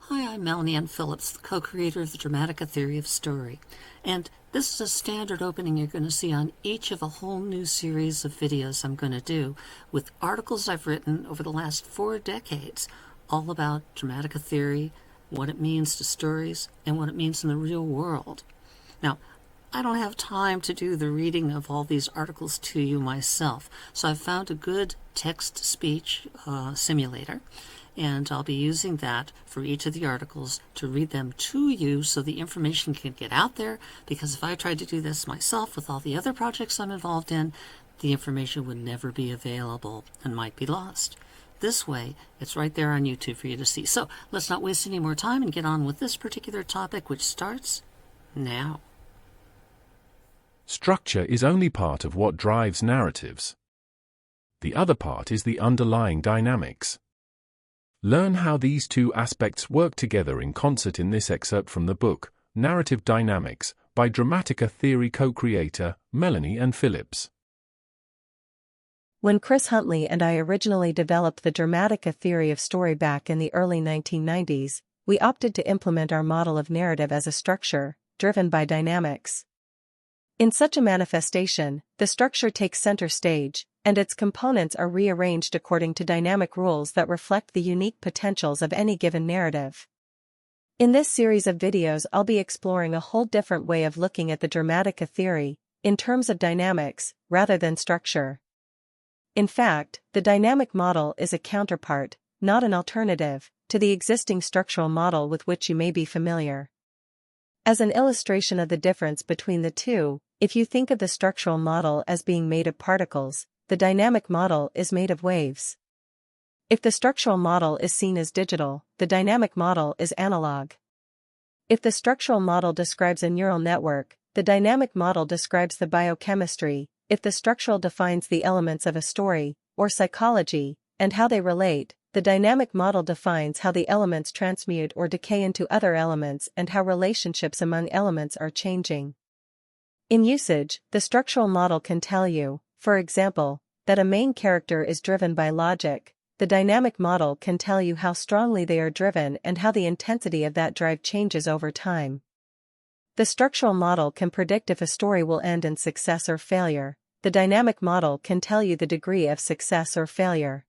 Hi, I'm Melanie and Phillips, the co-creator of the Dramatica theory of story. And this is a standard opening you're going to see on each of a whole new series of videos I'm going to do with articles I've written over the last 4 decades, all about Dramatica theory, what it means to stories, and what it means in the real world. Now, I don't have time to do the reading of all these articles to you myself, so I've found a good text-to-speech simulator, and I'll be using that for each of the articles to read them to you so the information can get out there, because if I tried to do this myself with all the other projects I'm involved in, the information would never be available and might be lost. This way, it's right there on YouTube for you to see. So let's not waste any more time and get on with this particular topic, which starts now. Structure is only part of what drives narratives. The other part is the underlying dynamics. Learn how these two aspects work together in concert in this excerpt from the book, Narrative Dynamics, by Dramatica theory co-creator, Melanie and Phillips. When Chris Huntley and I originally developed the Dramatica theory of story back in the early 1990s, we opted to implement our model of narrative as a structure, driven by dynamics. In such a manifestation, the structure takes center stage, and its components are rearranged according to dynamic rules that reflect the unique potentials of any given narrative. In this series of videos, I'll be exploring a whole different way of looking at the Dramatica theory, in terms of dynamics, rather than structure. In fact, the dynamic model is a counterpart, not an alternative, to the existing structural model with which you may be familiar. As an illustration of the difference between the two, if you think of the structural model as being made of particles, the dynamic model is made of waves. If the structural model is seen as digital, the dynamic model is analog. If the structural model describes a neural network, the dynamic model describes the biochemistry. If the structural defines the elements of a story, or psychology, and how they relate, the dynamic model defines how the elements transmute or decay into other elements and how relationships among elements are changing. In usage, the structural model can tell you, for example, that a main character is driven by logic. The dynamic model can tell you how strongly they are driven and how the intensity of that drive changes over time. The structural model can predict if a story will end in success or failure. The dynamic model can tell you the degree of success or failure.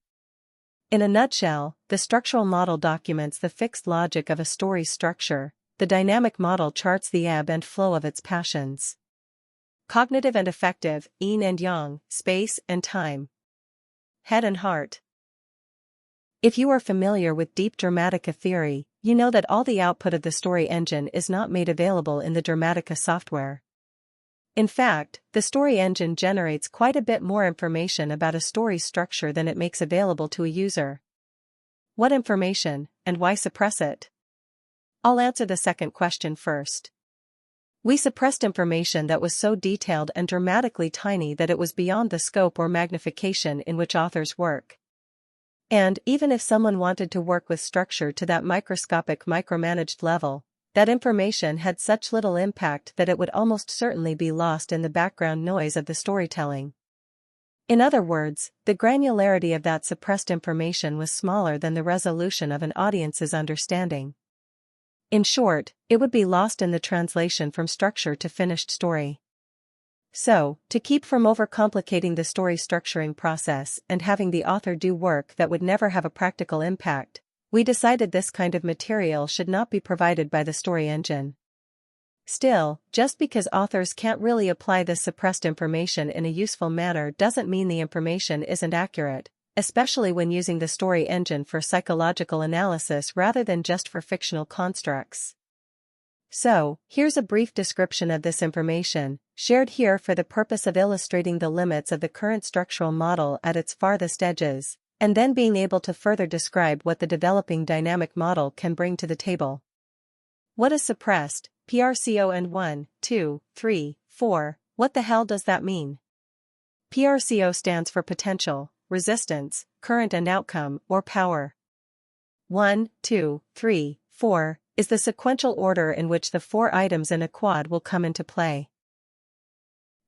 In a nutshell, the structural model documents the fixed logic of a story's structure. The dynamic model charts the ebb and flow of its passions. Cognitive and affective, yin and yang, space and time. Head and heart. If you are familiar with deep Dramatica theory, you know that all the output of the story engine is not made available in the Dramatica software. In fact, the story engine generates quite a bit more information about a story's structure than it makes available to a user. What information, and why suppress it? I'll answer the second question first. We suppressed information that was so detailed and dramatically tiny that it was beyond the scope or magnification in which authors work. And even if someone wanted to work with structure to that microscopic micromanaged level, that information had such little impact that it would almost certainly be lost in the background noise of the storytelling. In other words, the granularity of that suppressed information was smaller than the resolution of an audience's understanding. In short, it would be lost in the translation from structure to finished story. So, to keep from overcomplicating the story structuring process and having the author do work that would never have a practical impact, we decided this kind of material should not be provided by the story engine. Still, just because authors can't really apply this suppressed information in a useful manner doesn't mean the information isn't accurate, especially when using the story engine for psychological analysis rather than just for fictional constructs. So, here's a brief description of this information, shared here for the purpose of illustrating the limits of the current structural model at its farthest edges, and then being able to further describe what the developing dynamic model can bring to the table. What is suppressed? PRCO and 1, 2, 3, 4, what the hell does that mean? PRCO stands for potential, resistance, current and outcome, or power. 1, 2, 3, 4 is the sequential order in which the 4 items in a quad will come into play.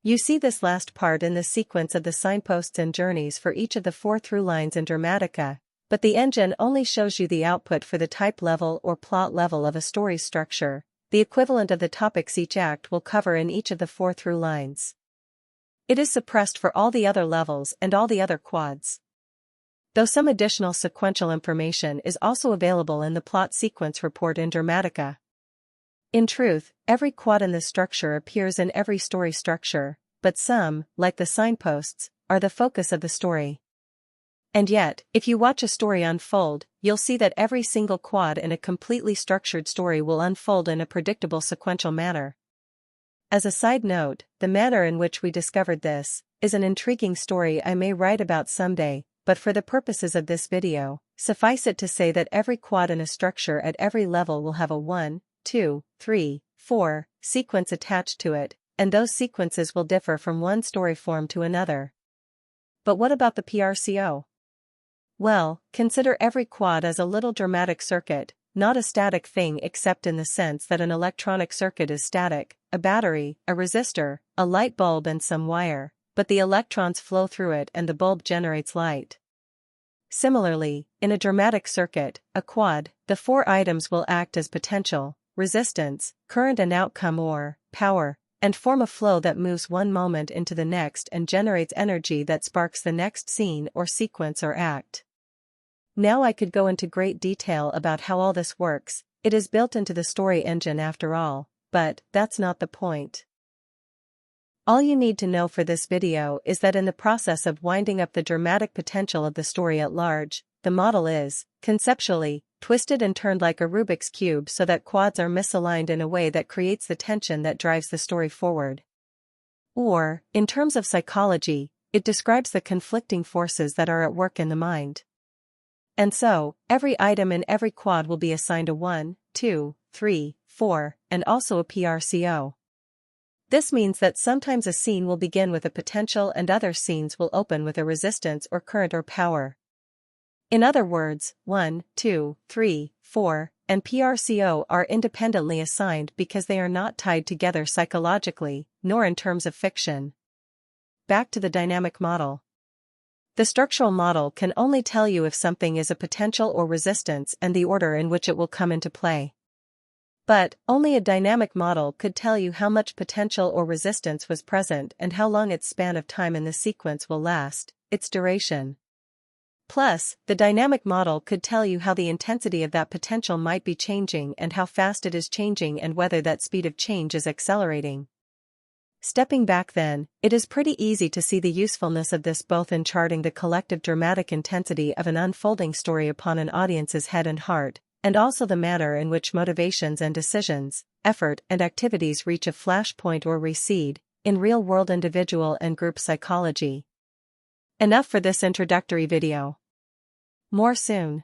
You see this last part in the sequence of the signposts and journeys for each of the 4 through lines in Dramatica, But the engine only shows you the output for the type level or plot level of a story's structure, the equivalent of the topics each act will cover in each of the 4 through lines. It is suppressed for all the other levels and all the other quads. Though some additional sequential information is also available in the plot sequence report in Dramatica. In truth, every quad in this structure appears in every story structure, but some, like the signposts, are the focus of the story. And yet, if you watch a story unfold, you'll see that every single quad in a completely structured story will unfold in a predictable sequential manner. As a side note, the manner in which we discovered this is an intriguing story I may write about someday, but for the purposes of this video, suffice it to say that every quad in a structure at every level will have a 1, 2, 3, 4 sequence attached to it, and those sequences will differ from one story form to another. But what about the PRCO? Well, consider every quad as a little dramatic circuit, not a static thing except in the sense that an electronic circuit is static, a battery, a resistor, a light bulb and some wire, but the electrons flow through it and the bulb generates light. Similarly, in a dramatic circuit, a quad, the 4 items will act as potential, resistance, current and outcome or power, and form a flow that moves one moment into the next and generates energy that sparks the next scene or sequence or act. Now I could go into great detail about how all this works, it is built into the story engine after all, but that's not the point. All you need to know for this video is that in the process of winding up the dramatic potential of the story at large, the model is, conceptually, twisted and turned like a Rubik's Cube so that quads are misaligned in a way that creates the tension that drives the story forward. Or, in terms of psychology, it describes the conflicting forces that are at work in the mind. And so, every item in every quad will be assigned a 1, 2, 3, 4, and also a PRCO. This means that sometimes a scene will begin with a potential and other scenes will open with a resistance or current or power. In other words, 1, 2, 3, 4, and PRCO are independently assigned because they are not tied together psychologically, nor in terms of fiction. Back to the dynamic model. The structural model can only tell you if something is a potential or resistance and the order in which it will come into play. But, only a dynamic model could tell you how much potential or resistance was present and how long its span of time in the sequence will last, its duration. Plus, the dynamic model could tell you how the intensity of that potential might be changing and how fast it is changing and whether that speed of change is accelerating. Stepping back then, it is pretty easy to see the usefulness of this both in charting the collective dramatic intensity of an unfolding story upon an audience's head and heart, and also the manner in which motivations and decisions, effort and activities reach a flashpoint or recede, in real-world individual and group psychology. Enough for this introductory video. More soon.